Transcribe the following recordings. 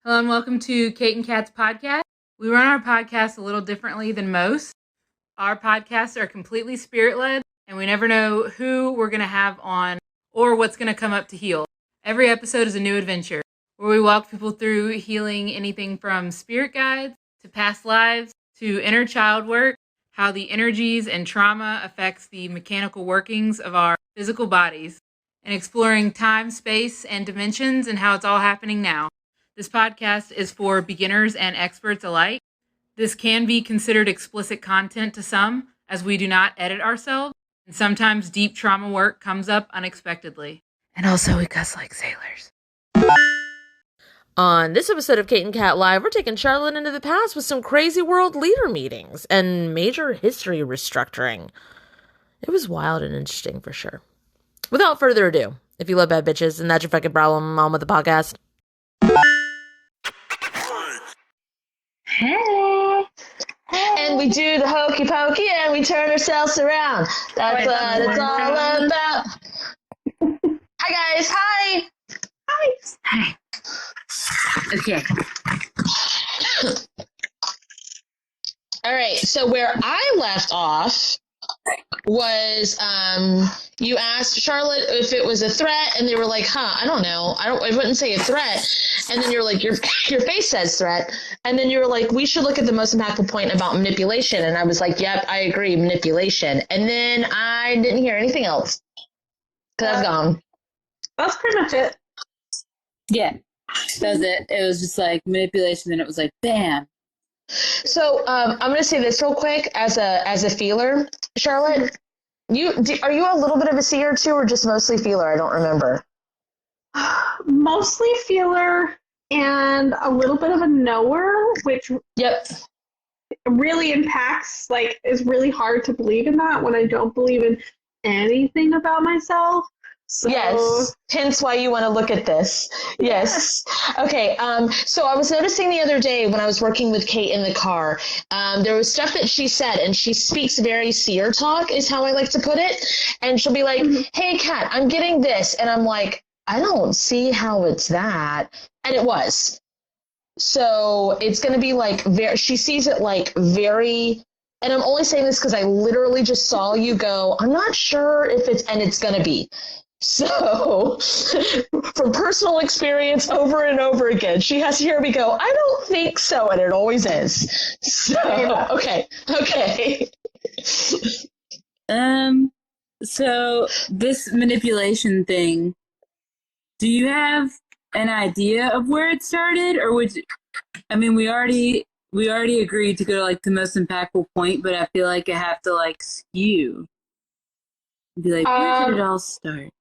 Hello and welcome to Kate and Kat's podcast. We run our podcast a little differently than most. Our podcasts are completely spirit-led, and we never know who we're going to have on or what's going to come up to heal. Every episode is a new adventure where we walk people through healing anything from spirit guides to past lives to inner child work, how the energies and trauma affects the mechanical workings of our physical bodies, and exploring time, space, and dimensions and how it's all happening now. This podcast is for beginners and experts alike. This can be considered explicit content to some, as we do not edit ourselves, and sometimes deep trauma work comes up unexpectedly. And also, we cuss like sailors. On this episode of Kate and Kat Live, we're taking Charlotte into the past with some crazy world leader meetings and major history restructuring. It was wild and interesting for sure. Without further ado, if you love bad bitches and that's your fucking problem, on with the podcast. Hey. And we do the hokey pokey and we turn ourselves around. That's what it's all about. Hi guys. Hi. Hi. Okay. All right. So where I left off was you asked Charlotte if it was a threat, and they were like, I don't know. I wouldn't say a threat. And then you're like, your face says threat. And then you were like, we should look at the most impactful point about manipulation. And I was like, yep, I agree, manipulation. And then I didn't hear anything else because I've gone. That's pretty much it. Yeah, that was it. It was just like manipulation, and it was like, bam. So I'm going to say this real quick as a feeler, Charlotte. Are you a little bit of a seer too, or just mostly feeler? I don't remember. Mostly feeler and a little bit of a knower, which really impacts, like, it's really hard to believe in that when I don't believe in anything about myself. So, yes, hence why you want to look at this. Yes. Okay, so I was noticing the other day when I was working with Kate in the car, there was stuff that she said, and she speaks very seer talk, is how I like to put it. And she'll be like, hey, Kat, I'm getting this. And I'm like, I don't see how it's that. And it was. So it's going to be like, she sees it like very, and I'm only saying this because I literally just saw you go, I'm not sure if it's, and it's going to be. So, from personal experience over and over again, she has to hear me go, I don't think so, and it always is. So, okay. So this manipulation thing, do you have an idea of where it started, or we already agreed to go to like the most impactful point, but I feel like I have to like skew. Be like, where did it all start?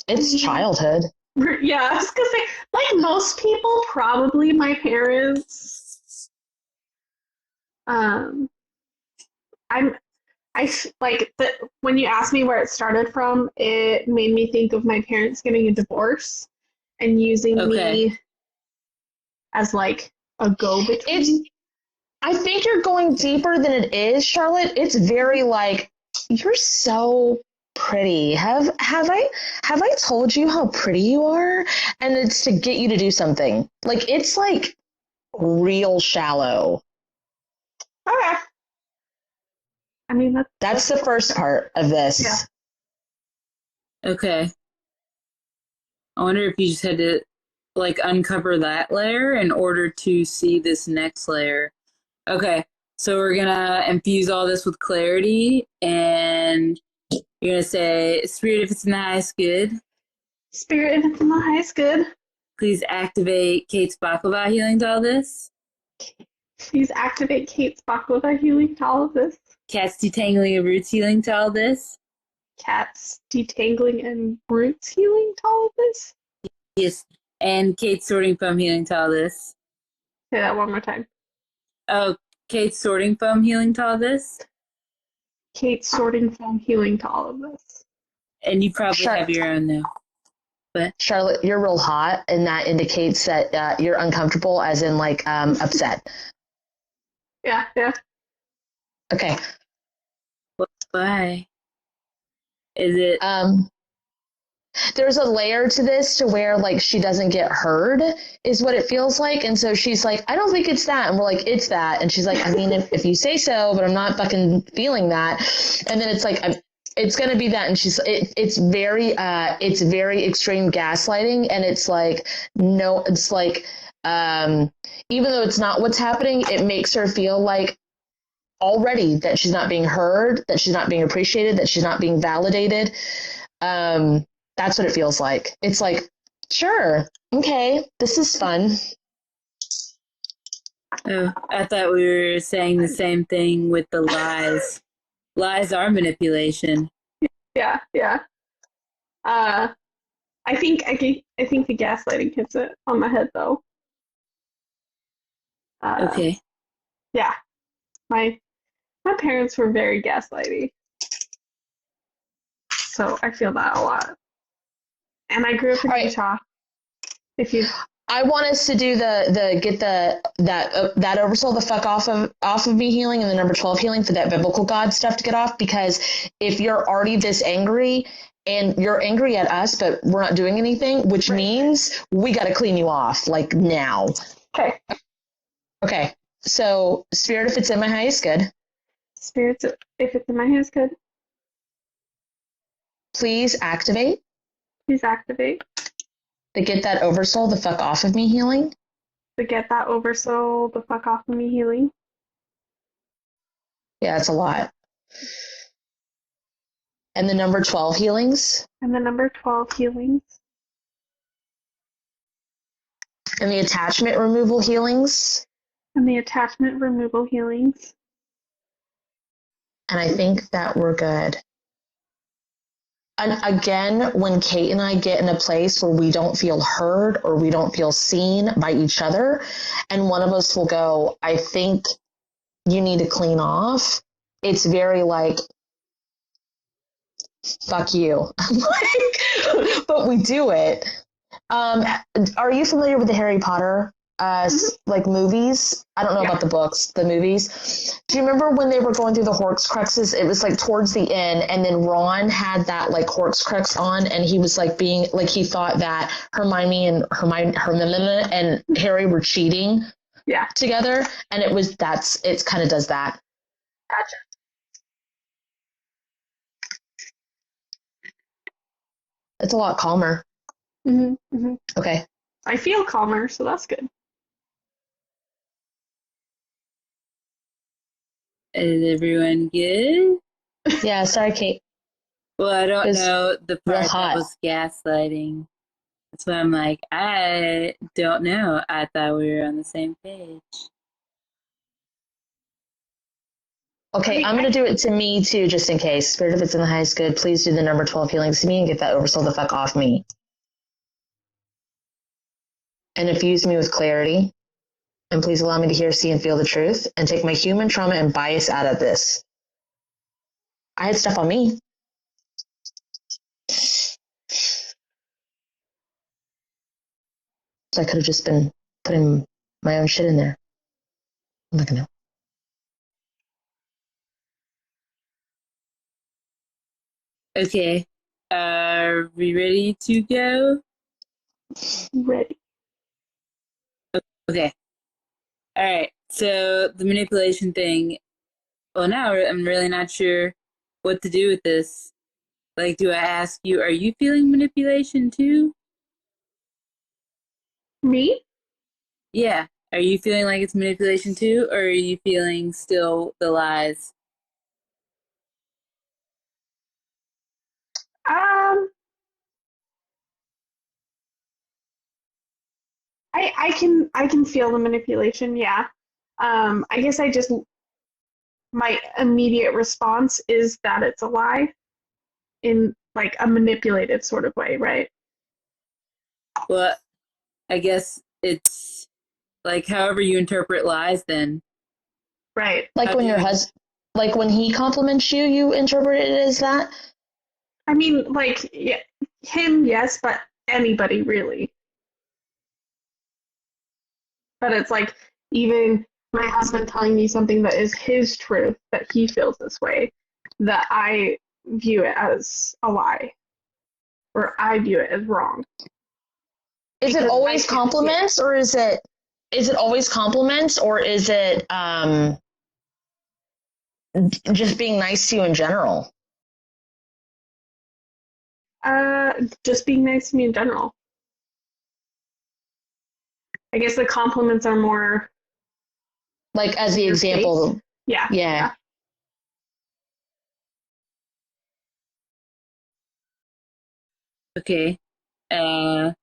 It's childhood. Yeah, I was gonna say, like most people, probably my parents. When you asked me where it started from, it made me think of my parents getting a divorce and using me as like a go-between. I think you're going deeper than it is, Charlotte. It's very like, you're so pretty. Have I told you how pretty you are? And it's to get you to do something. Like, it's like real shallow. Okay. I mean, that's the first part of this. Yeah. Okay. I wonder if you just had to like uncover that layer in order to see this next layer. Okay. So we're gonna infuse all this with clarity, and you're going to say, Spirit, if it's in the highest good. Spirit, if it's in the highest good. Please activate Kate's baklava healing to all this. Please activate Kate's baklava healing to all of this. Cat's detangling and roots healing to all this. Cat's detangling and roots healing to all of this? Yes. And Kate's sorting foam healing to all this. Say that one more time. Oh, Kate's sorting foam healing to all this. Kate's sorting foam healing to all of this. And you probably have your own though. But Charlotte, you're real hot, and that indicates that you're uncomfortable, as in like upset. Yeah. Okay. Why? Is it there's a layer to this to where like she doesn't get heard is what it feels like. And so she's like, I don't think it's that. And we're like, it's that. And she's like, I mean, if you say so, but I'm not fucking feeling that. And then it's like, it's going to be that. And it's very extreme gaslighting. And it's like, no, it's like, even though it's not what's happening, it makes her feel like already that she's not being heard, that she's not being appreciated, that she's not being validated. That's what it feels like. It's like, sure, okay, this is fun. Oh, I thought we were saying the same thing with the lies. Lies are manipulation. Yeah. I think the gaslighting hits it on the head though. Okay. Yeah. My parents were very gaslighty. So I feel that a lot. And I grew up in Utah. I want us to do that oversoul the fuck off of me healing and the number 12 healing for that biblical God stuff to get off, because if you're already this angry and you're angry at us, but we're not doing anything, which means we got to clean you off like now. Okay. So spirit, if it's in my highest good. Spirits, if it's in my highest good. Please activate. To get that oversoul the fuck off of me healing. To get that oversoul the fuck off of me healing. Yeah, it's a lot. And the number 12 healings. And the attachment removal healings. And I think that we're good. And again, when Kate and I get in a place where we don't feel heard or we don't feel seen by each other, and one of us will go, I think you need to clean off, it's very like, fuck you. But we do it. Are you familiar with the Harry Potter like movies? I don't know about the books, the movies. Do you remember when they were going through the Horcruxes? It was like towards the end, and then Ron had that like Horcrux on, and he was like being like, he thought that Hermione and Harry were cheating together, and it kind of does that. Gotcha. It's a lot calmer. Okay. I feel calmer, so that's good. Is everyone good? Yeah, sorry, Kate. Well, I don't know the part that was gaslighting. That's why I'm like, I don't know. I thought we were on the same page. Okay, I'm going to do it to me too, just in case. Spirit, if it's in the highest good, please do the number 12 healings to me and get that oversoul the fuck off me. And infuse me with clarity. And please allow me to hear, see, and feel the truth, and take my human trauma and bias out of this. I had stuff on me. So I could have just been putting my own shit in there. I'm not gonna. Okay. Are we ready to go? Ready. Okay. All right. So the manipulation thing. Well, now I'm really not sure what to do with this. Like, do I ask you, are you feeling manipulation too? Me? Yeah. Are you feeling like it's manipulation too, or are you feeling still the lies? I can feel the manipulation, yeah. I guess my immediate response is that it's a lie in like a manipulative sort of way, right? Well, I guess it's like however you interpret lies then. Right. Like when like when he compliments you, you interpret it as that? I mean, like, yeah, him, yes, but anybody really. But it's like, even my husband telling me something that is his truth, that he feels this way, that I view it as a lie. or I view it as wrong. Is it always compliments, or is it always compliments, or is it just being nice to you in general? Just being nice to me in general. I guess the compliments are more like as the example. Yeah. Okay. I'm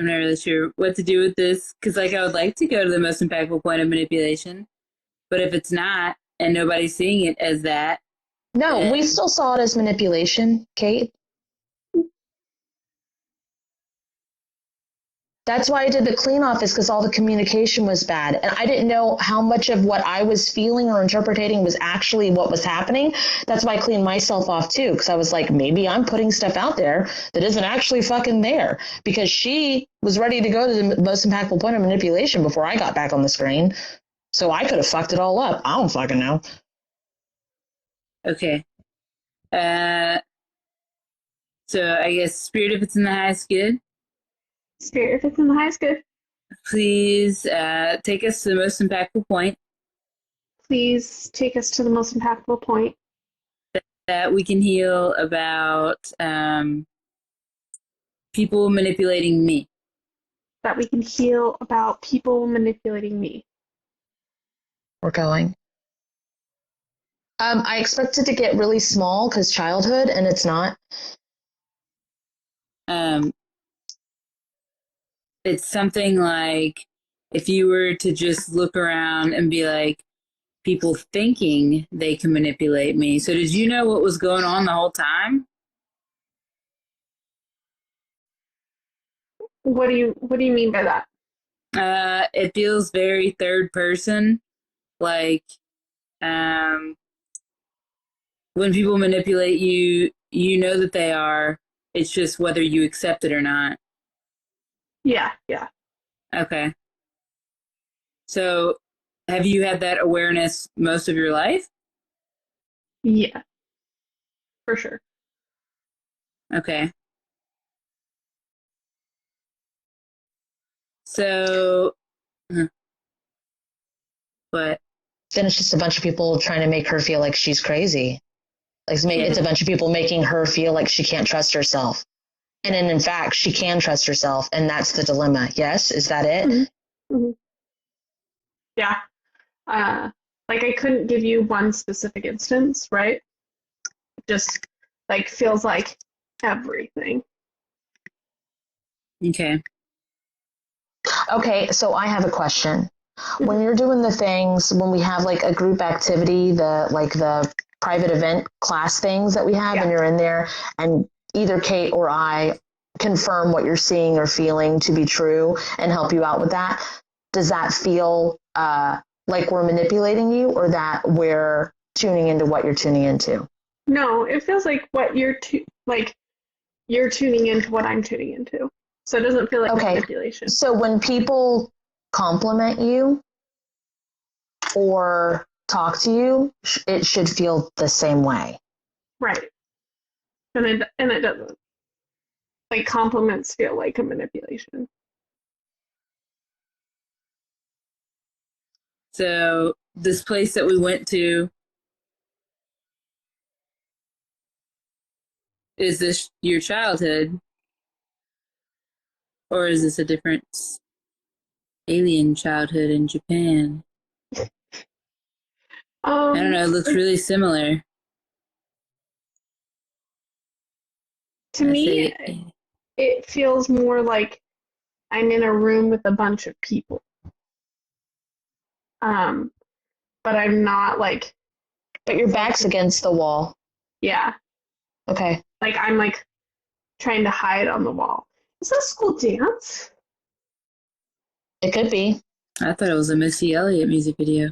not really sure what to do with this because, like, I would like to go to the most impactful point of manipulation, but if it's not and nobody's seeing it as that, no, we still saw it as manipulation, Kate. That's why I did the clean off, is because all the communication was bad. And I didn't know how much of what I was feeling or interpreting was actually what was happening. That's why I cleaned myself off too, because I was like, maybe I'm putting stuff out there that isn't actually fucking there, because she was ready to go to the most impactful point of manipulation before I got back on the screen. So I could have fucked it all up. I don't fucking know. Okay. So I guess spirit, if it's in the highest good. Spirit, if it's in the highest good. Please take us to the most impactful point. Please take us to the most impactful point. That we can heal about people manipulating me. That we can heal about people manipulating me. We're going. I expected to get really small because childhood, and it's not. It's something like if you were to just look around and be like, people thinking they can manipulate me. So did you know what was going on the whole time? What do you mean by that? It feels very third person, like when people manipulate you, you know that they are. It's just whether you accept it or not. Yeah. Okay. So have you had that awareness most of your life? Yeah. For sure. Okay. So, but Then it's just a bunch of people trying to make her feel like she's crazy. Like it's a bunch of people making her feel like she can't trust herself. And then in fact, she can trust herself. And that's the dilemma. Yes? Is that it? Mm-hmm. Mm-hmm. Yeah. Like I couldn't give you one specific instance, right? It just like feels like everything. okay. Okay, so I have a question. When you're doing the things, when we have like a group activity, the private event class things that we have, and you're in there, and either Kate or I confirm what you're seeing or feeling to be true and help you out with that, does that feel like we're manipulating you, or that we're tuning into what you're tuning into? No, it feels like what you're tuning into what I'm tuning into. So it doesn't feel like manipulation. So when people compliment you or talk to you, it should feel the same way. Right. And it doesn't. Like compliments feel like a manipulation. So this place that we went to, is this your childhood? Or is this a different alien childhood in Japan? I don't know, it looks really similar. To me, it feels more like I'm in a room with a bunch of people. But I'm not like... But your back's against the wall. Yeah. Okay. Like I'm like trying to hide on the wall. Is that a school dance? It could be. I thought it was a Missy Elliott music video.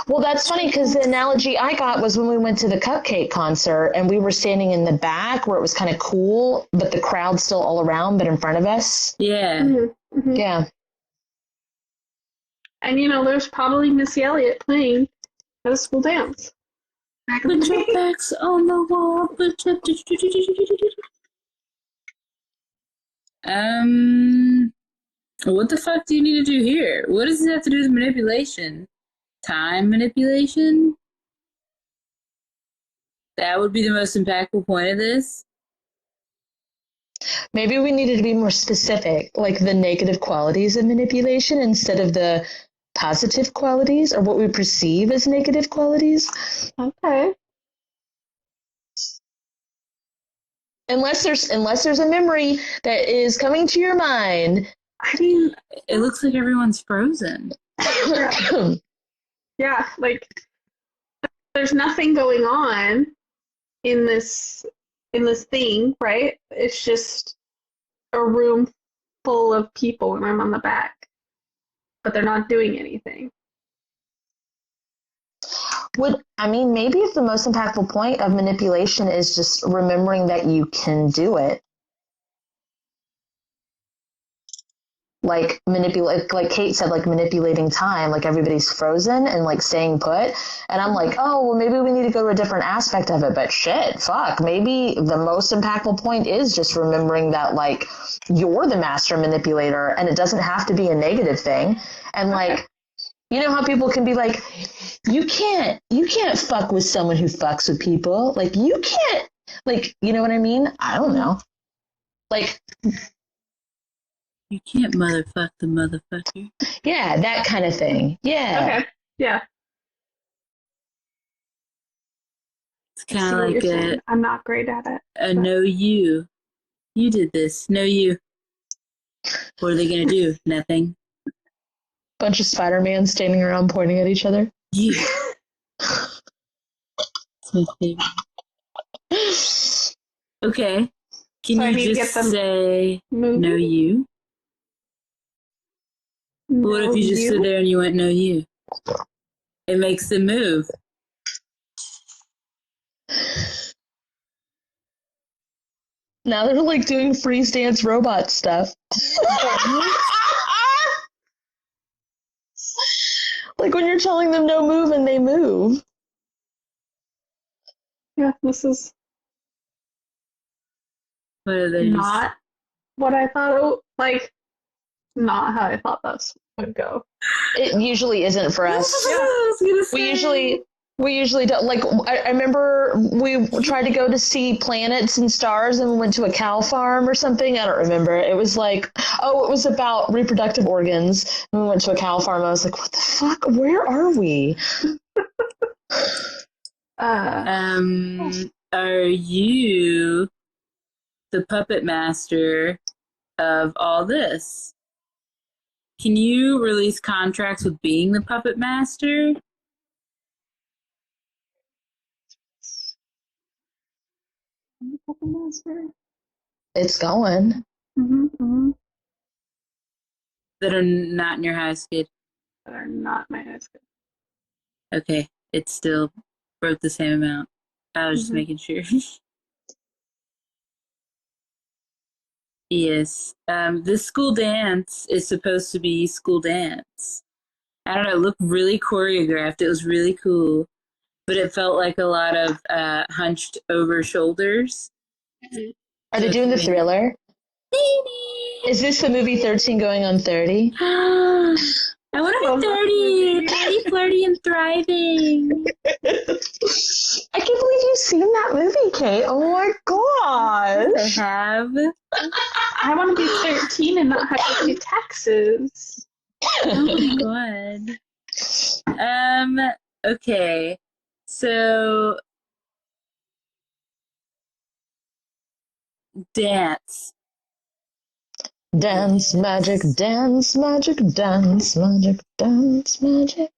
Well, that's funny because the analogy I got was when we went to the Cupcake concert and we were standing in the back where it was kind of cool, but the crowd's still all around, but in front of us. Yeah. Mm-hmm. Mm-hmm. Yeah. And there's probably Missy Elliott playing at a school dance. Put your backs on the wall. What the fuck do you need to do here? What does it have to do with manipulation? Time manipulation? That would be the most impactful point of this. Maybe we needed to be more specific, like the negative qualities of manipulation instead of the positive qualities or what we perceive as negative qualities. Okay. Unless there's a memory that is coming to your mind. I mean, it looks like everyone's frozen. Yeah, like there's nothing going on in this thing, right? It's just a room full of people and I'm on the back. But they're not doing anything. Maybe if the most impactful point of manipulation is just remembering that you can do it. Like like Kate said, like manipulating time, like everybody's frozen and like staying put. And I'm like, oh, well, maybe we need to go to a different aspect of it. But fuck, maybe the most impactful point is just remembering that like you're the master manipulator and it doesn't have to be a negative thing. And like, you know how people can be like, you can't fuck with someone who fucks with people. Like you can't, like, you know what I mean? I don't know. Like, you can't motherfuck the motherfucker. Yeah, that kind of thing. Yeah. Okay. Yeah. It's kind of like I'm not great at it. No, you did this. No, you. What are they gonna do? Nothing. Bunch of Spider-Man standing around pointing at each other. You. It's my favorite. Okay. Can you just say no, you? No, what if you just stood there and you went, no, you? It makes them move. Now they're like doing freeze dance robot stuff. Like when you're telling them no move and they move. Yeah, this is not what I thought. Not how I thought this would go. It usually isn't for us. Yeah. We usually don't. Like I remember we tried to go to see planets and stars and we went to a cow farm or something. I don't remember. It was like, it was about reproductive organs. And we went to a cow farm. I was like, what the fuck? Where are we? Are you the puppet master of all this? Can you release contracts with being the puppet master? It's going. Mm-hmm. That are not in your high skid. That are not my high skid. Okay, it still broke the same amount. I was just making sure. Yes. This school dance is supposed to be school dance. I don't know, it looked really choreographed. It was really cool. But it felt like a lot of hunched over shoulders. Are they doing the Thriller? Is this the movie 13 going on 30? I want to be 30, flirty, and thriving. I can't believe you've seen that movie, Kate. Oh my gosh. I have. I want to be 13 and not have to pay taxes. Oh my god. Okay. So dance. Dance magic, dance magic, dance magic, dance magic.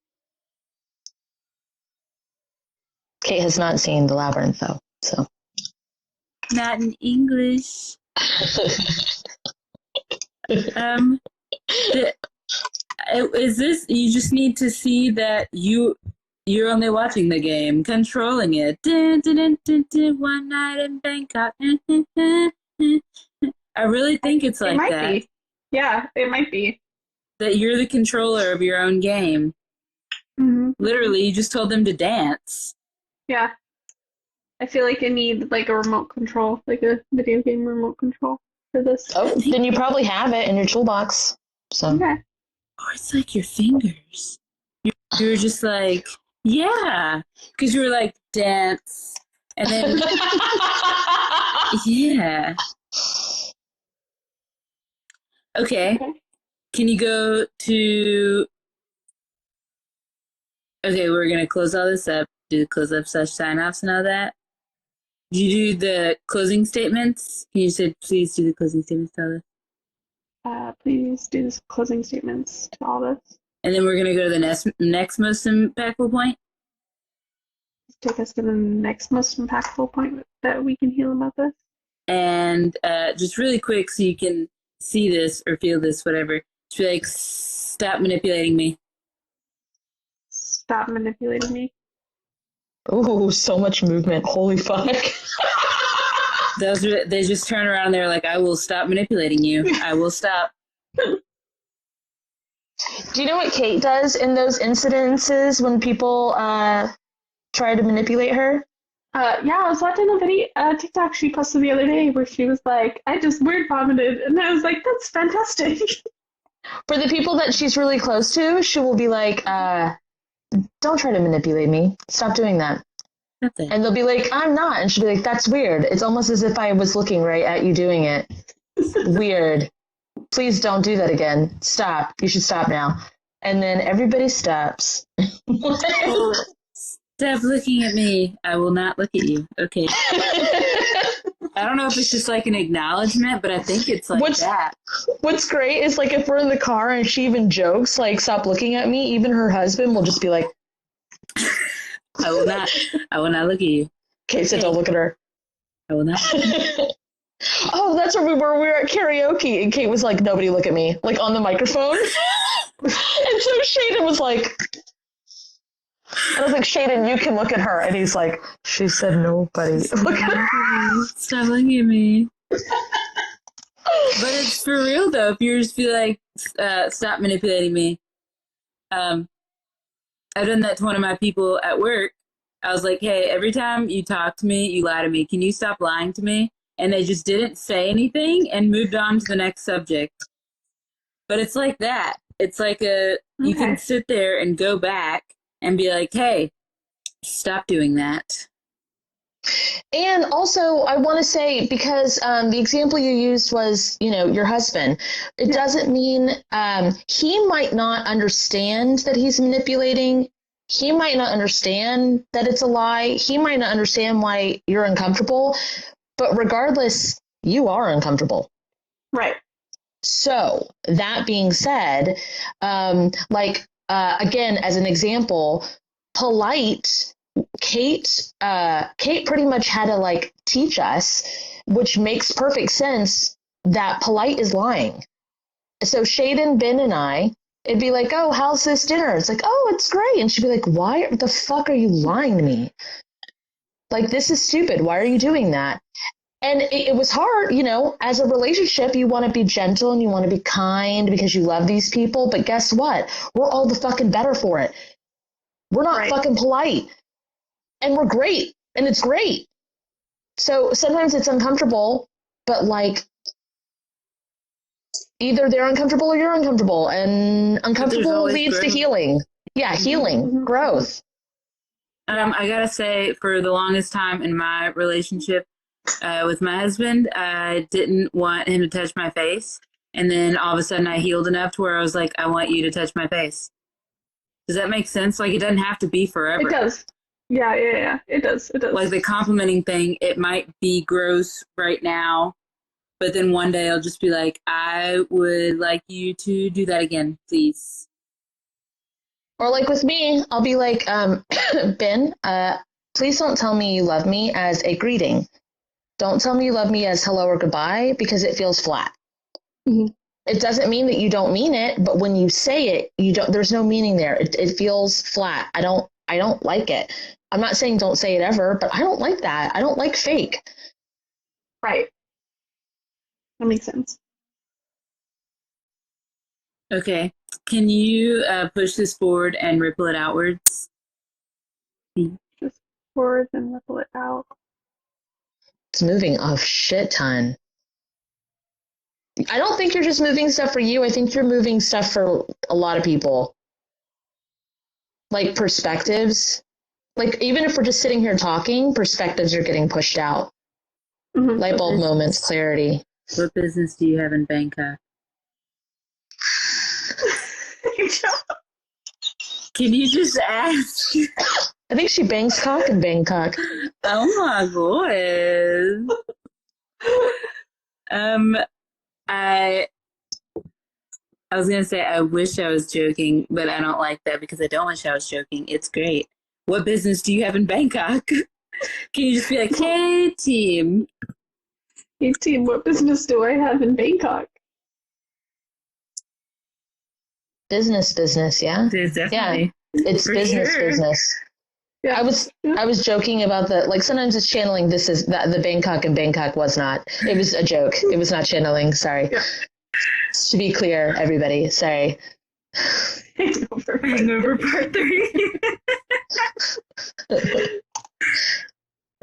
Kate has not seen The Labyrinth though, so. Not in English. Is this, you just need to see that you're only watching the game, controlling it. Dun, dun, dun, dun, dun, one night in Bangkok. I really think it's like might that. Be. Yeah, it might be. That you're the controller of your own game. Mm-hmm. Literally, you just told them to dance. Yeah. I feel like I need like a remote control, like a video game remote control for this. Oh, then you probably have it in your toolbox. So. Okay. Or it's like your fingers. You were just like, yeah. Because you were like, dance. And then, yeah. Okay. Can you go to... Okay, we're going to close all this up, do the close up / sign-offs and all that. Did you do the closing statements? Can you say, please do the closing statements, Tyler? Please do the closing statements to all this. And then we're going to go to the next most impactful point. Take us to the next most impactful point that we can heal about this. And just really quick so you can see this or feel this, whatever. Just be like, stop manipulating me. Stop manipulating me. Oh, so much movement. Holy fuck. They just turn around and they're like, I will stop manipulating you. I will stop. Do you know what Kate does in those incidences when people try to manipulate her? Yeah, I was watching a video, TikTok she posted the other day where she was like, I just word vomited. And I was like, that's fantastic. For the people that she's really close to, she will be like, don't try to manipulate me. Stop doing that. And they'll be like, I'm not. And she'll be like, that's weird. It's almost as if I was looking right at you doing it. Weird. Please don't do that again. Stop. You should stop now. And then everybody stops. Stop looking at me. I will not look at you. Okay. I don't know if it's just like an acknowledgement, but I think it's like that. What's great is like if we're in the car and she even jokes, like, stop looking at me, even her husband will just be like, I will not look at you. Kate said, don't look at her. I will not. Oh, that's where we were at karaoke, and Kate was like, nobody look at me, like on the microphone. And so Shaden was like, I was like, Shaden, you can look at her. And he's like, she said nobody. Look at her. Stop looking at me. But it's for real, though. If you just be like, stop manipulating me. I've done that to one of my people at work. I was like, hey, every time you talk to me, you lie to me. Can you stop lying to me? And they just didn't say anything and moved on to the next subject. But it's like that. It's like you can sit there and go back and be like, hey, stop doing that. And also, I want to say, because the example you used was, your husband. It doesn't mean he might not understand that he's manipulating. He might not understand that it's a lie. He might not understand why you're uncomfortable. But regardless, you are uncomfortable. Right. So that being said, again, as an example, polite. Kate pretty much had to teach us, which makes perfect sense, that polite is lying. So Shaden, Ben, and I, it'd be like, oh, how's this dinner? It's like, oh, it's great. And she'd be like, why the fuck are you lying to me? Like, this is stupid. Why are you doing that? And it was hard, as a relationship, you want to be gentle and you want to be kind because you love these people. But guess what? We're all the fucking better for it. We're not fucking polite. And we're great. And it's great. So sometimes it's uncomfortable, but either they're uncomfortable or you're uncomfortable. And uncomfortable leads to healing. Yeah, healing, growth. I gotta say, for the longest time in my relationship with my husband, I didn't want him to touch my face. And then all of a sudden I healed enough to where I was like, I want you to touch my face. Does that make sense? Like, it doesn't have to be forever. It does. Yeah. It does. Like the complimenting thing, it might be gross right now, but then one day I'll just be like, I would like you to do that again, please. Or like with me, I'll be like, Ben, please don't tell me you love me as a greeting. Don't tell me you love me as hello or goodbye, because it feels flat. Mm-hmm. It doesn't mean that you don't mean it, but when you say it, there's no meaning there. It feels flat. I don't like it. I'm not saying don't say it ever, but I don't like that. I don't like fake. Right. That makes sense. Okay. Can you push this forward and ripple it outwards? Just forward and ripple it out. It's moving a shit ton. I don't think you're just moving stuff for you. I think you're moving stuff for a lot of people. Like perspectives. Like even if we're just sitting here talking, perspectives are getting pushed out. Mm-hmm. Light bulb moments, clarity. What business do you have in Bangkok? Can you just ask? I think she bangs cock in Bangkok. Oh my god. I was gonna say I wish I was joking, but I don't like that because I don't wish I was joking. It's great. What business do you have in Bangkok? Can you just be like, hey team? Hey team, what business do I have in Bangkok? Business, yeah? There's definitely. Yeah, it's business. Yeah. I was joking about the, like, sometimes it's channeling. This is the Bangkok, and Bangkok was not. It was a joke. It was not channeling. Sorry. Yeah. To be clear, everybody. Sorry. Hangover part 3.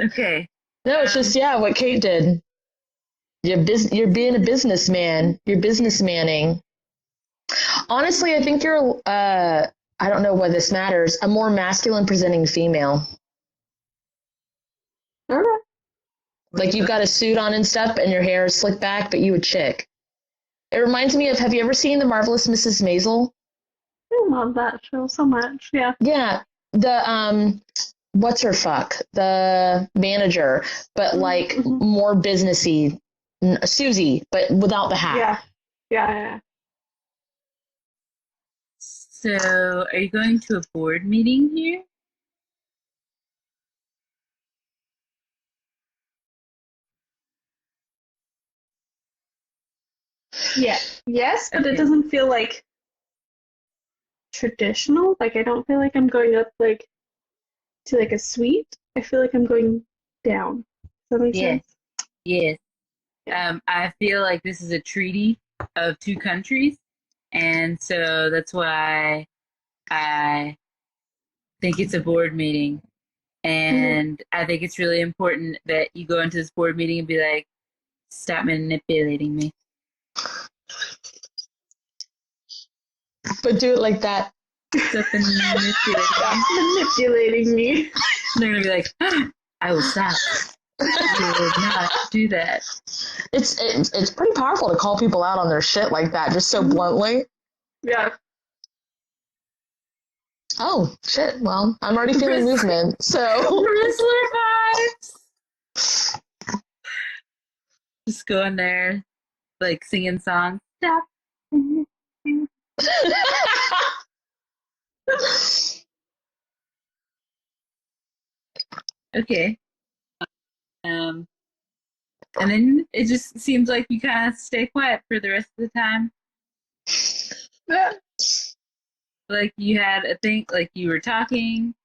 Okay. No, it's just, yeah, what Kate did. You're being a businessman. You're businessmanning. Honestly, I think you're, I don't know why this matters, a more masculine presenting female. Okay. Like you've got a suit on and stuff and your hair is slicked back, but you a chick. It reminds me of, have you ever seen The Marvelous Mrs. Maisel? I love that show so much. Yeah. Yeah. The, what's her fuck? The manager, but like more businessy. Susie, but without the hat. Yeah. So, are you going to a board meeting here? Yeah. Yes, but Okay. it doesn't feel like traditional. Like I don't feel like I'm going up like to like a suite. I feel like I'm going down. Does that make sense? Yes. I feel like this is a treaty of 2 countries, and so that's why I think it's a board meeting. And I think it's really important that you go into this board meeting and be like, stop manipulating me. But do it like that. Stop Manipulating me. They're going to be like, I will stop. You will not do that. It's pretty powerful to call people out on their shit like that, just so bluntly. Yeah. Oh, shit. Well, I'm already feeling movement, so. Rizzler vibes! Just go in there, like, singing songs. Stop. Okay. And then it just seems like you kind of stay quiet for the rest of the time. Yeah. Like you had a thing, like you were talking,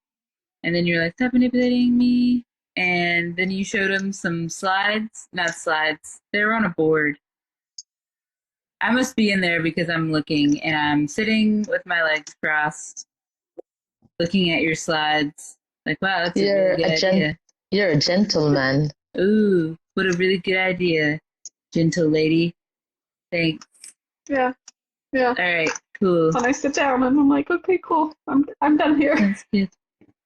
and then you're like, stop manipulating me. And then you showed him some slides. Not slides. They were on a board. I must be in there because I'm looking, and I'm sitting with my legs crossed, looking at your slides. Like, wow, that's a really good idea. You're a gentleman. Ooh, what a really good idea, gentle lady. Thanks. Yeah. All right, cool. When I sit down and I'm like, okay, cool. I'm done here. That's good.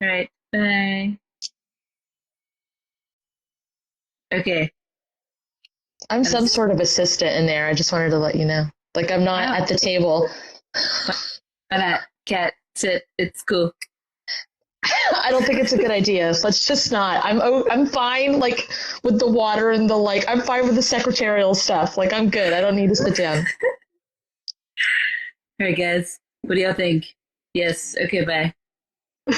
All right, bye. Okay. I'm some sort of assistant in there. I just wanted to let you know. Like, I'm not at the table. Why not? Cat, sit. It's cool. I don't think it's a good idea. Let's just not. I'm fine, like, with the water and the, like, I'm fine with the secretarial stuff. Like, I'm good. I don't need to sit down. All right, guys. What do y'all think? Yes. Okay, bye. I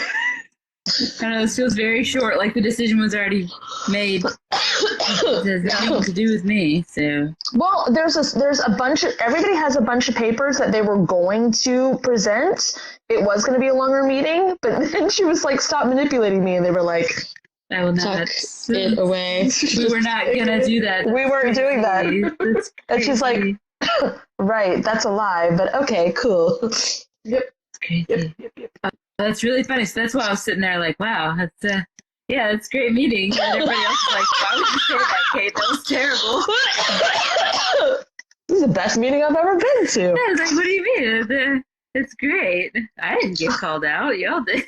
don't know. This feels very short. Like the decision was already made. It has nothing to do with me. So. Well, there's a bunch of, everybody has a bunch of papers that they were going to present. It was going to be a longer meeting, but then she was like, "Stop manipulating me," and they were like, I will not. "Tuck it away." We were not gonna do that. We weren't doing that. And she's like, "Right, that's a lie, but okay, cool." Yep. It's crazy. Yep. That's really funny. So that's why I was sitting there like, wow, that's Yeah, it's a great meeting. And everybody else is like, why would you say that, Kate? That was terrible. This is the best meeting I've ever been to. Yeah, I was like, what do you mean? It's great. I didn't get called out. Y'all did.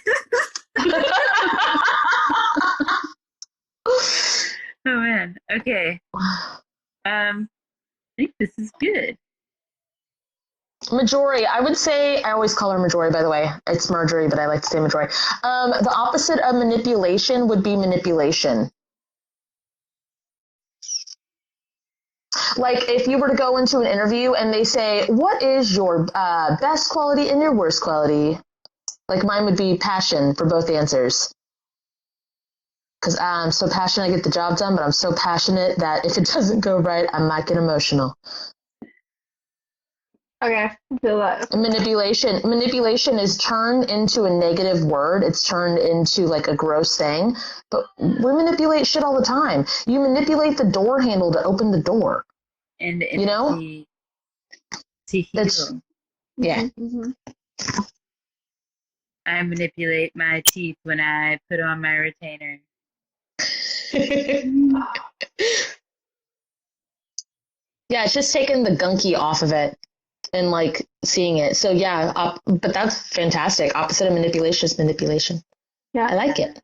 Oh, man. Okay. I think this is good. Majority, I would say, I always call her Majority, by the way. It's Marjorie, but I like to say Majority. The opposite of manipulation would be manipulation. Like if you were to go into an interview and they say, what is your best quality and your worst quality? Like mine would be passion for both answers. Because I'm so passionate I get the job done, but I'm so passionate that if it doesn't go right, I might get emotional. Okay, I feel that. Manipulation is turned into a negative word. It's turned into like a gross thing. But we manipulate shit all the time. You manipulate the door handle to open the door. And you know? To heal. Yeah. Mm-hmm. I manipulate my teeth when I put on my retainer. Yeah, it's just taking the gunky off of it and like seeing it. So yeah, but that's fantastic. Opposite of manipulation is manipulation. Yeah, I like it.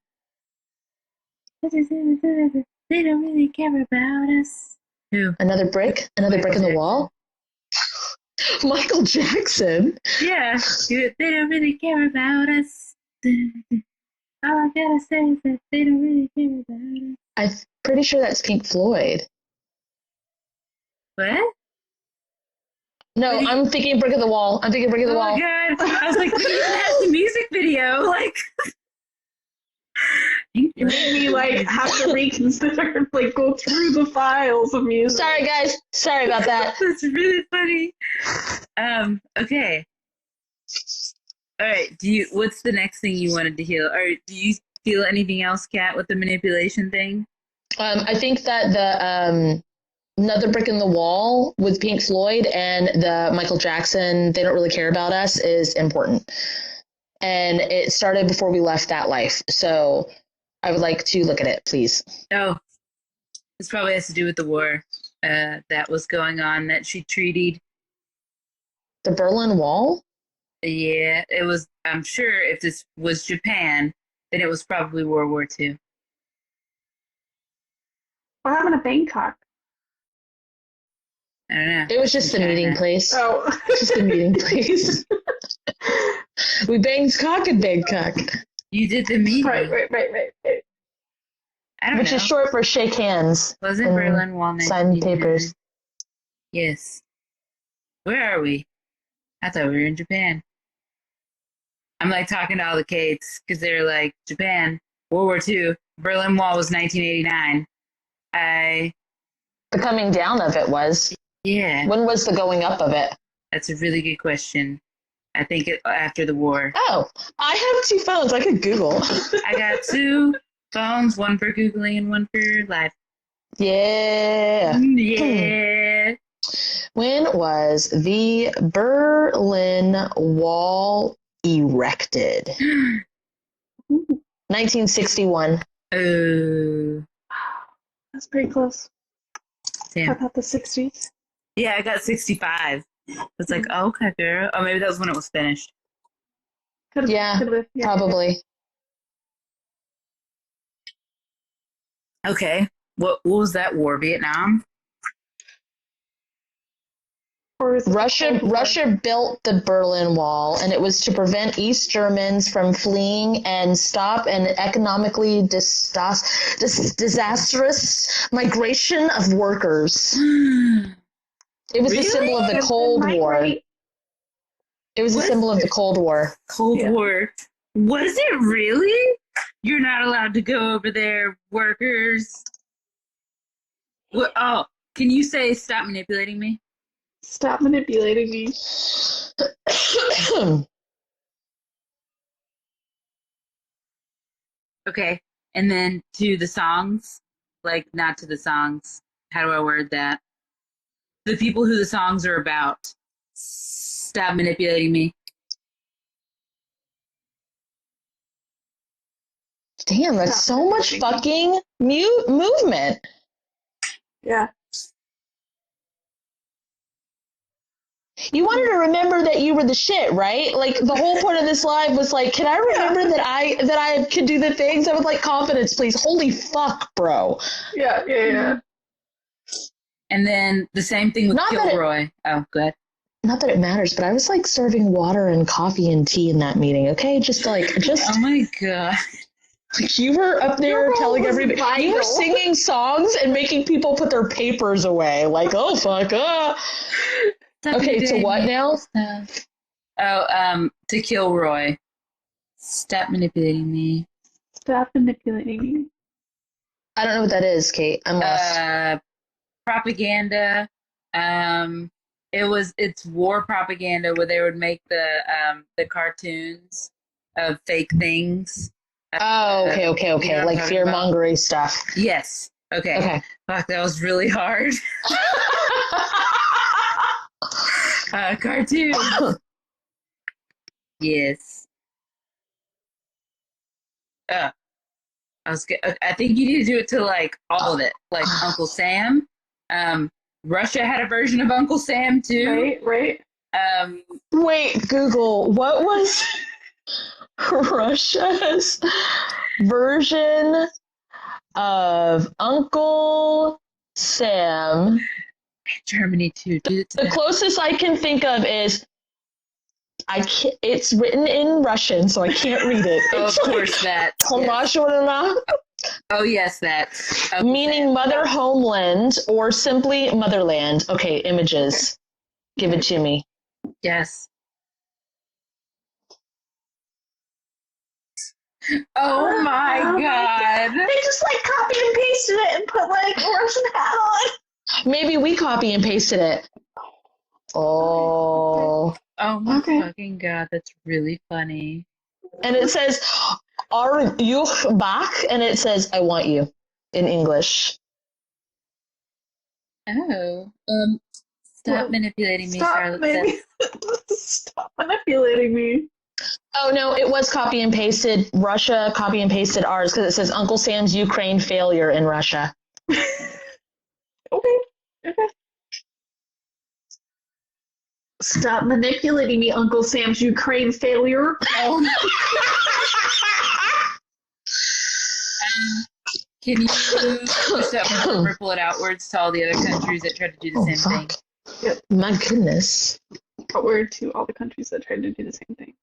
They don't really care about us. Who? Another brick in the wall. Michael Jackson. Yeah, they don't really care about us. All I gotta say is that they don't really care about us. I'm pretty sure that's Pink Floyd. What? No, I'm thinking Brick of the Wall. Oh my god! I was like, we even have the music video. Like, it made me like have to reconsider, like go through the files of music. Sorry, guys. Sorry about that. That's really funny. Okay. All right. What's the next thing you wanted to heal? Or do you feel anything else, Kat, with the manipulation thing? I think that the Another Brick in the Wall with Pink Floyd and the Michael Jackson, They Don't Really Care About Us is important. And it started before we left that life. So I would like to look at it, please. Oh, this probably has to do with the war that was going on that she treated. The Berlin Wall? Yeah, it was. I'm sure if this was Japan, then it was probably World War II. What happened to Bangkok? I don't know. It was just the meeting place. Oh, Just the meeting place. We banged cock in Bangkok. You did the meeting. right. I don't Which know. is short for shake hands. Wasn't Berlin Wall Sign papers. Yes. Where are we? I thought we were in Japan. I'm like talking to all the Kates because they're like, Japan, World War II, Berlin Wall was 1989. The coming down of it was. Yeah. When was the going up of it? That's a really good question. I think after the war. Oh, I have 2 phones. I could Google. I got 2 phones, one for Googling and one for live. Yeah. Yeah. When was the Berlin Wall erected? 1961. Oh. That's pretty close. Damn. I thought the 60s. Yeah, I got 65. It's like, oh, okay, girl. Oh, maybe that was when it was finished. Could've, Yeah, probably. Okay. What was that war? Vietnam? Or is it Russia built the Berlin Wall, and it was to prevent East Germans from fleeing and stop an economically disastrous migration of workers. It was Really? a symbol of the Cold War. It was a symbol of the Cold War. Cold War. Was it really? You're not allowed to go over there, workers. What, oh, can you say stop manipulating me? Stop manipulating me. Okay. And then to the songs? Like, not to the songs. How do I word that? The people who the songs are about. Stop manipulating me. Damn, that's so much fucking movement. Yeah. You wanted to remember that you were the shit, right? Like the whole point of this live was like, can I remember that I could do the things? I would like confidence, please. Holy fuck, bro. Yeah. And then the same thing with Kilroy. Oh, good. Not that it matters, but I was like serving water and coffee and tea in that meeting. Okay, just. Oh my god. You were up there telling everybody. You were singing songs and making people put their papers away. Like, oh fuck. Okay, so what now? To Kilroy. Stop manipulating me. Stop manipulating me. I don't know what that is, Kate. I'm lost. Propaganda. It's war propaganda where they would make the cartoons of fake things. Okay. You know like fear-mongering stuff. Yes. Okay. Fuck, that was really hard. Cartoon. Yes. I think you need to do it to like all of it, like Uncle Sam. Russia had a version of Uncle Sam too. Right. Wait, Google. What was Russia's version of Uncle Sam? Germany too. The closest I can think of is it's written in Russian, so I can't read it. Oh, of course, that. Oh, yes, that. Meaning mother homeland or simply motherland. Okay, images. Give it to me. Yes. Oh my god. They just like copied and pasted it and put like a Russian hat on. Maybe we copy and pasted it. Oh. Oh my fucking god, that's really funny. And it says, "Are you back?" And it says, "I want you," in English. Oh. Stop manipulating me, Charlotte. Stop manipulating me. Oh no, it was copy and pasted. Russia copy and pasted ours because it says Uncle Sam's Ukraine failure in Russia. Okay. Stop manipulating me, Uncle Sam's Ukraine failure. Oh. Can you just ripple it outwards to all the other countries that try to do the same thing? Yep. My goodness. Outward to all the countries that tried to do the same thing.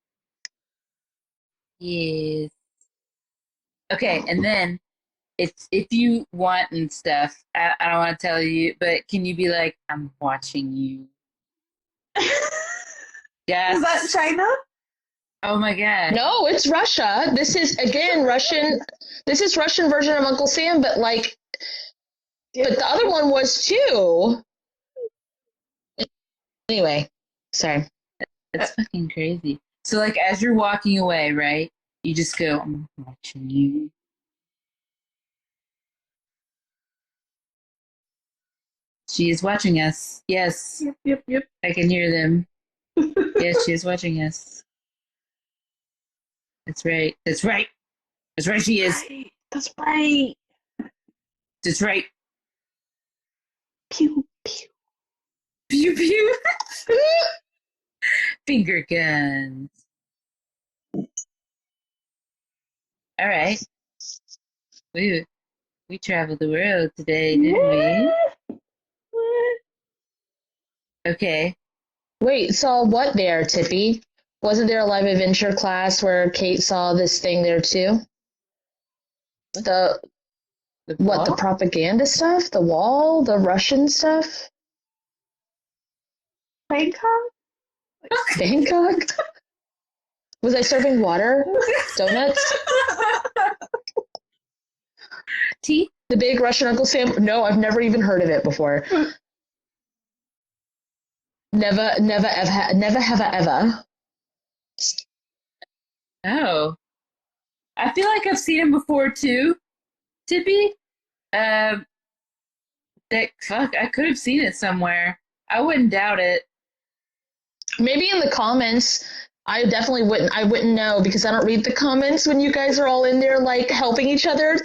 Yes. Okay, and then if you want and stuff, I don't want to tell you, but can you be like, I'm watching you? Yes. Is that China? Oh my god. No, it's Russia. This is again Russian. This is Russian version of Uncle Sam, but like, but the other one was too. Anyway, sorry. That's fucking crazy. So like, as you're walking away, right? You just go, I'm watching you. She is watching us. Yes. Yep. I can hear them. Yes, she is watching us. That's right. That's right. That's right, she is. That's right. That's right. Pew, pew. Pew, pew. Finger guns. All right. We traveled the world today, didn't we? Okay. Wait, saw what there, Tippy? Wasn't there a live adventure class where Kate saw this thing there too? The propaganda stuff? The wall? The Russian stuff? Bangkok? Bangkok? Was I serving water? Donuts? Tea? The big Russian Uncle Sam? No, I've never even heard of it before. Never have I ever. Oh. I feel like I've seen him before too, Tippy. I could have seen it somewhere. I wouldn't doubt it. Maybe in the comments, I definitely wouldn't. I wouldn't know because I don't read the comments when you guys are all in there like helping each other in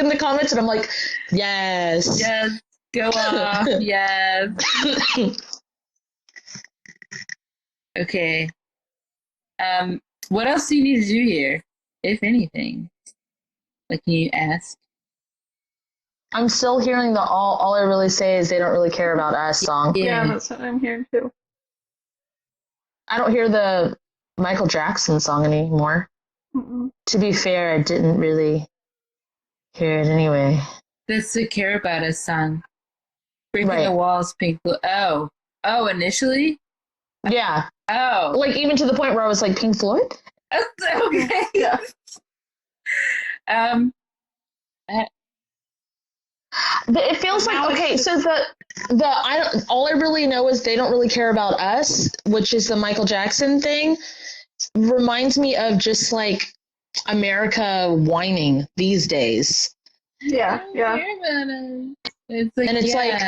the comments, and I'm like, yes, Yes, go off. Yes. Okay. What else do you need to do here, if anything? Like you asked. I'm still hearing the all I really say is they don't really care about us song. Yeah, that's what I'm hearing too. I don't hear the Michael Jackson song anymore. Mm-mm. To be fair, I didn't really hear it anyway. That's the Care About Us song. Breaking Right. the Walls, Pink Floyd. Oh, initially? Yeah. Oh. Like even to the point where I was like, Pink Floyd? Okay. Yeah. It feels But now like, it's okay, just- so all I really know is they don't really care about us, which is the Michael Jackson thing. Reminds me of just like America whining these days. Yeah, yeah. It's like, And it's like,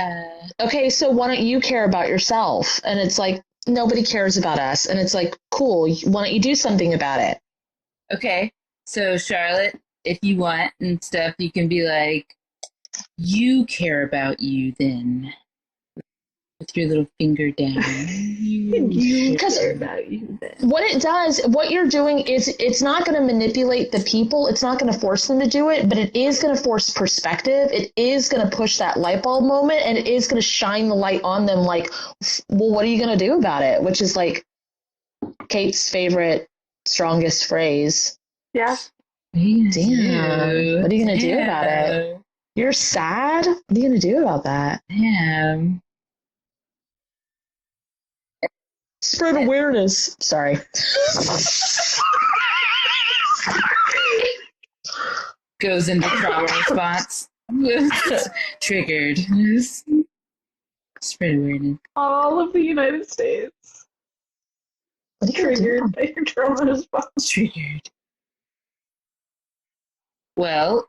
okay, so why don't you care about yourself? And it's like, nobody cares about us. And it's like, cool, why don't you do something about it? okay, so Charlotte, if you want and stuff, you can be like, you care about you then. With your little finger down. You Because care about you then. what it does, what you're doing is it's not going to manipulate the people. It's not going to force them to do it, but it is going to force perspective. It is going to push that light bulb moment, and it is going to shine the light on them like, well, what are you going to do about it? Which is like Kate's favorite, strongest phrase. Yeah. Damn. What are you going to do about it? You're sad? What are you going to do about that? Damn. Spread awareness. Sorry. Goes into trauma response. Triggered. Spread awareness. All of the United States What are you gonna do? triggered by your trauma response. Triggered. Well,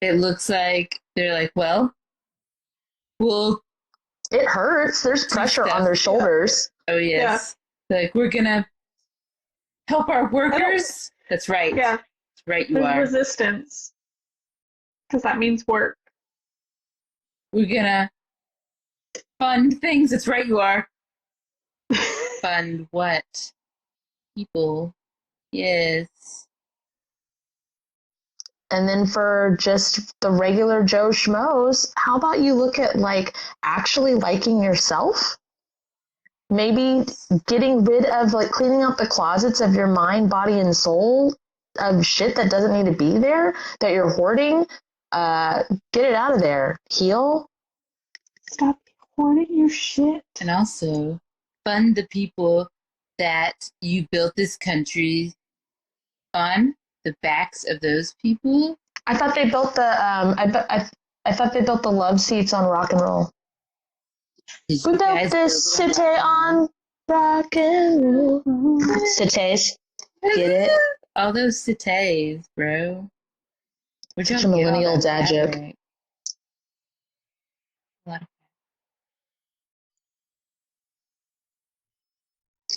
it looks like they're like, well, It hurts. There's pressure on stuff. their shoulders. oh yes. They're like, we're gonna help our workers. That's right. Yeah. That's right, you There's are. resistance. Because that means work. We're gonna fund things. That's right, you are. Fund what? People. Yes. And then for just the regular Joe Schmoes, how about you look at like actually liking yourself? Maybe getting rid of like cleaning out the closets of your mind, body, and soul of shit that doesn't need to be there, that you're hoarding. Get it out of there. Heal. Stop hoarding your shit. And also fund the people that you built this country on, the backs of those people. I thought they built the I thought they built the love seats on rock and roll. Did We you built guys this build city them? on rock and roll. Cities. Get it? All those cités, bro. Where'd Such y'all a get all millennial that dad joke. fabric? A lot of-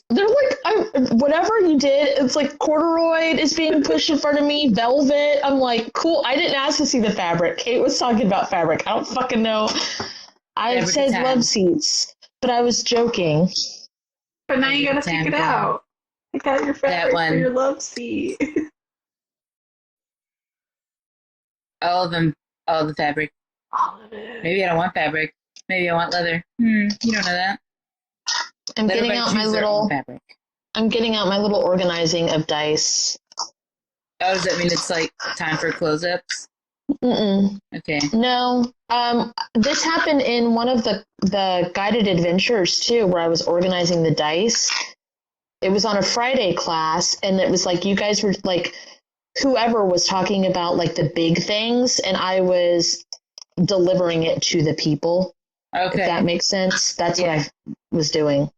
They're like, whatever you did, it's like corduroy is being pushed in front of me, velvet. I'm like, cool. I didn't ask to see the fabric. Kate was talking about fabric. I don't fucking know. I Fabric said time. love seats, but I was joking. But now you gotta pick it out. Pick out your fabric for one. your love seat. All of them, all the fabric. All of it. Maybe I don't want fabric. Maybe I want leather. You don't know that. I'm Let getting everybody out my choose their own little. fabric. I'm getting out my little organizing of dice. Oh, does that mean it's like time for close-ups? Mm-mm. Okay. No. This happened in one of the guided adventures too, where I was organizing the dice. It was on a Friday class, and it was like you guys were like, whoever was talking about like the big things, and I was delivering it to the people. Okay. If that makes sense. That's what I was doing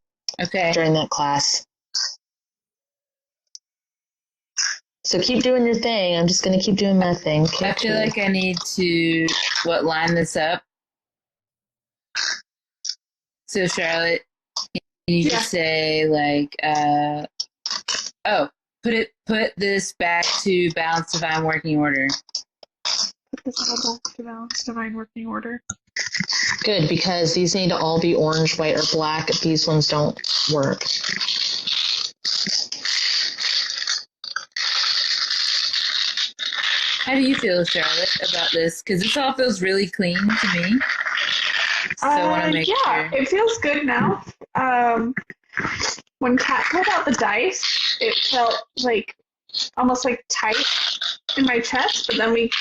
Okay. during that class. So keep doing your thing. I'm just going to keep doing my thing. I feel like I need to line this up. So Charlotte, you need to say like Oh, put this back to balanced divine working order. Put this all back to balanced divine working order. Good, because these need to all be orange, white, or black. These ones don't work. How do you feel, Charlotte, about this? Because this all feels really clean to me. So I want to make sure. It feels good now. When Kat pulled out the dice, it felt like almost like tight in my chest, but then we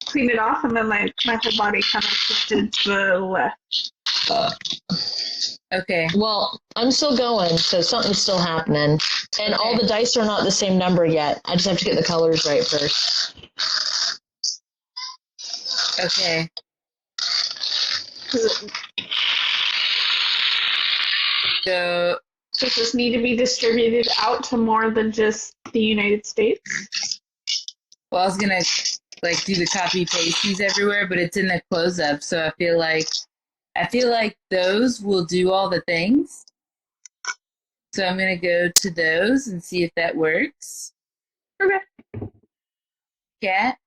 cleaned it off, and then my whole body kind of shifted to the left. Okay. Well, I'm still going, so something's still happening. And all the dice are not the same number yet. I just have to get the colors right first. Okay. So Does this need to be distributed out to more than just the United States? well, I was gonna like do the copy pasties everywhere, but it's in the close up, so I feel like those will do all the things. So I'm gonna go to those and see if that works. Okay. Cat?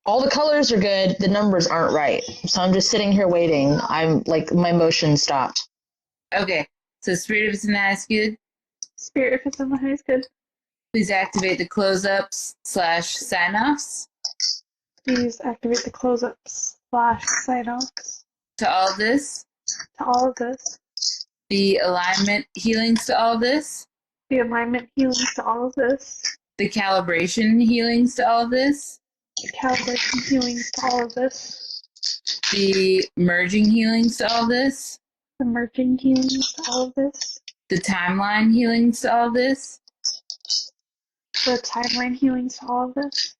All the colors are good, the numbers aren't right. So I'm just sitting here waiting. I'm like, my motion stopped. Okay. So Spirit if it's in the house, good. Spirit if it's in the house, good. Please activate the close-ups / sign-offs Please activate the close-ups / sign-offs to all of this. to all of this. The alignment healings to all of this. The alignment healings to all of this. The calibration healings to all of this. The calibration healings to all of this. The merging healings to all of this. The merging healings to all of this. The timeline healings to all of this. The timeline healings to all of this.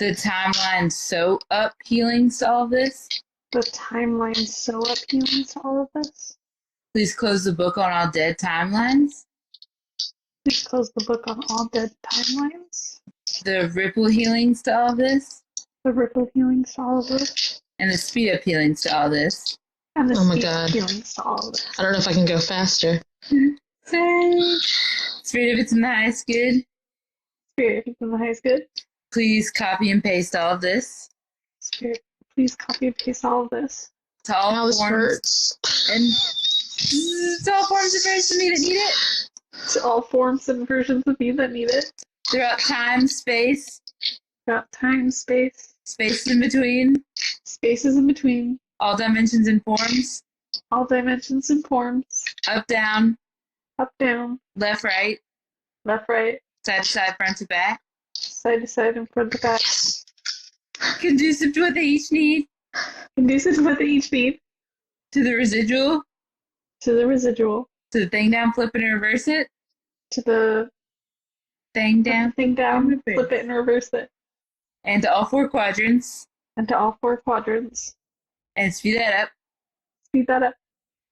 The timeline sew up healings to all of this. The timeline sew up healings to all of this. Please close the book on all dead timelines. Please close the book on all dead timelines. The ripple healings to all of this. The ripple healings to all of this. And the speed up healings to all this. And the Oh my speed God. healings to all of this. I don't know if I can go faster. Spirit if it's in the highest good. Spirit if it's in the highest good. Please copy and paste all of this. Spirit, please copy and paste all of this. To all Now this forms hurts. and to all forms of versions of me that need it. To all forms and versions of me that need it. Throughout time, space, Throughout time, space, spaces in between, spaces in between, all dimensions and forms, all dimensions and forms, up, down, up, down, left, right, left, right, side to side, front to back, side to side, and front to back. conducive to what they each need, Conducive to what they each need. to the residual, To the residual. to the thing down, flip it and reverse it, To the thing down, thing down, reverse. flip it and reverse it. and to all four quadrants, And to all four quadrants. and speed that up. Speed that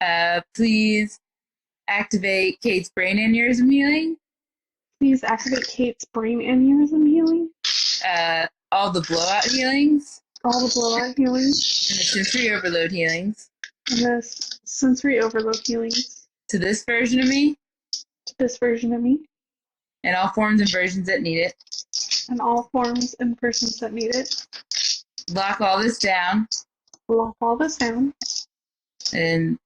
up. Please activate Kate's brain aneurysm healing, Please activate Kate's brain aneurysm healing. all the blowout healings, All the blowout healings. and the sensory overload healings And the sensory overload healings. to this version of me, To this version of me. and all forms and versions that need it. And all forms and persons that need it. Lock all this down Lock all this down. and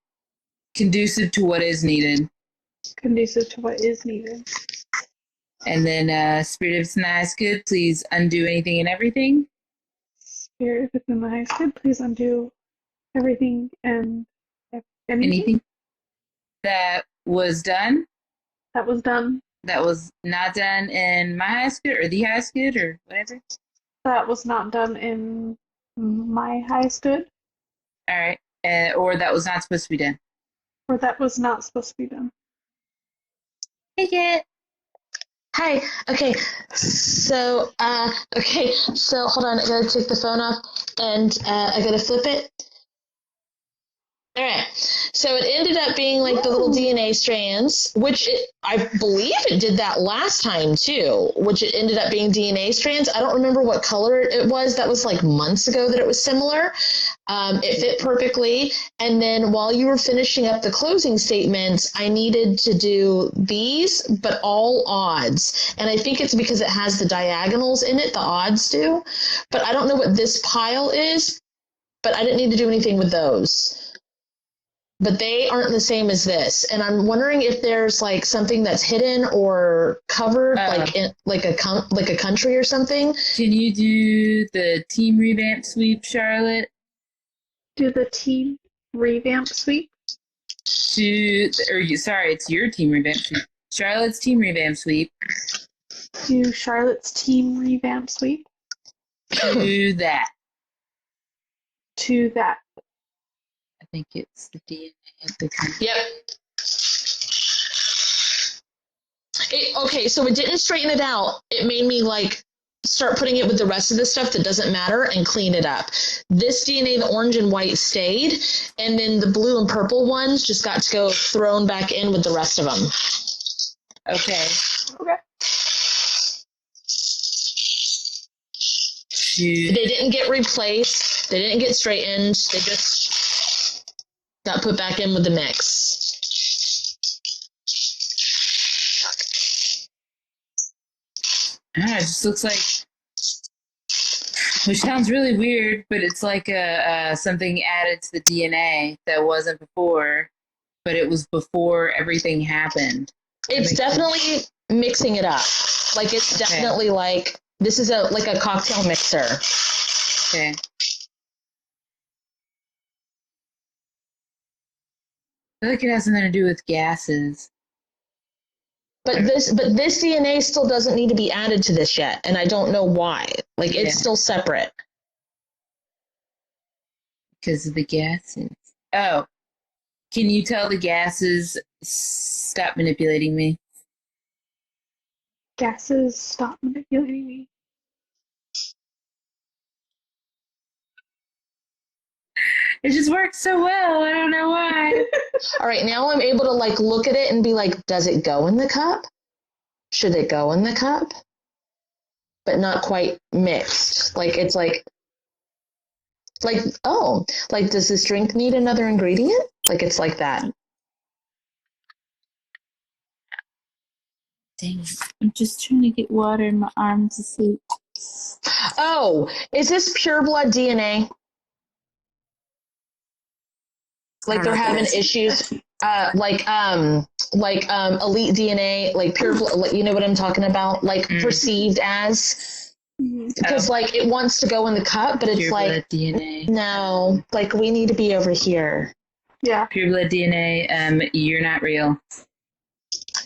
conducive to what is needed. Conducive to what is needed. And then Spirit of Nice Good, please undo anything and everything. Spirit, if it's in the highest good, please undo everything and anything That was done, that was done. that was not done in my highest good or the highest good or whatever. That was not done in my highest good. All right. Or that was not supposed to be done. Or that was not supposed to be done. Hey, Kit. Hi. Okay. So hold on. I gotta take the phone off and I gotta flip it. All right. So it ended up being like the little DNA strands, which I believe it did that last time too, which it ended up being DNA strands. I don't remember what color it was. That was like months ago that it was similar. It fit perfectly. And then while you were finishing up the closing statements, I needed to do these, but all odds. And I think it's because it has the diagonals in it, the odds do. But I don't know what this pile is, but I didn't need to do anything with those. But they aren't the same as this, and I'm wondering if there's like something that's hidden or covered, like a country or something. Can you do the team revamp sweep, Charlotte? Do the team revamp sweep? It's your team revamp sweep. Charlotte's team revamp sweep. Do Charlotte's team revamp sweep? Do that. To that. I think it's the DNA of the country. Yep. Okay, so it didn't straighten it out. It made me like start putting it with the rest of the stuff that doesn't matter and clean it up. This DNA, the orange and white stayed, and then the blue and purple ones just got to go thrown back in with the rest of them. Okay. Okay. They didn't get replaced. They didn't get straightened. They just got put back in with the mix. It just looks like, which sounds really weird, but it's like something added to the DNA that wasn't before, but it was before everything happened. It's definitely mixing it up. Like it's definitely like this is like a cocktail mixer. Okay. I feel like it has something to do with gases. But this DNA still doesn't need to be added to this yet, and I don't know why. Like it's still separate. Because of the gases. Oh. Can you tell the gases stop manipulating me? Gases stop manipulating me. It just works so well. I don't know why. All right, now I'm able to like look at it and be like, does it go in the cup? Should it go in the cup? But not quite mixed. Like it's like, oh, like does this drink need another ingredient? Like it's like that. Dang it. I'm just trying to get water in my arms to sleep. Oh, is this pure blood DNA? Like they're having issues, like elite DNA, like pure blood, like, you know what I'm talking about? Like perceived as, because like it wants to go in the cup, but it's pure like, blood DNA. No, like we need to be over here. Yeah. Pure blood DNA, you're not real.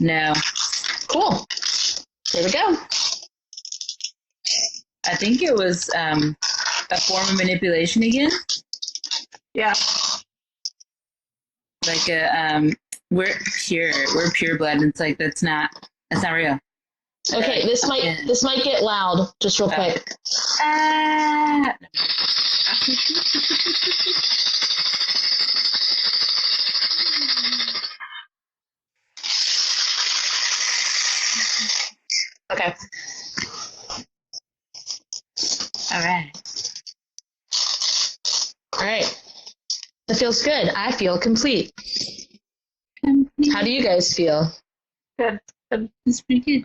No. Cool. There we go. I think it was a form of manipulation again. Yeah. Like we're pure blood. And it's like that's not real. Okay, this might get loud. Just real quick. Okay. All right. All right. That feels good. I feel complete. How do you guys feel? Good. It's pretty good.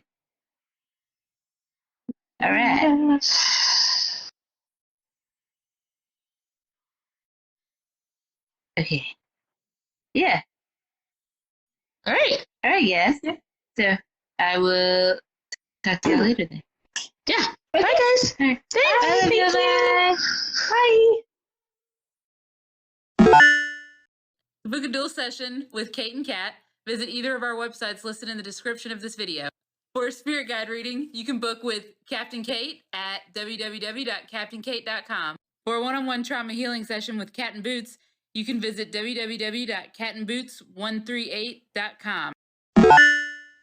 All right. Okay. Yeah. All right. All right, guys. Yeah. So I will talk to you later then. Yeah. Bye, guys. All right. Thanks. Thank you. Bye. Bye. To book a dual session with Kate and Kat, visit either of our websites listed in the description of this video. For a spirit guide reading, you can book with Captain Kate at www.captainkate.com. For a one-on-one trauma healing session with Cat and Boots, you can visit www.catandboots138.com.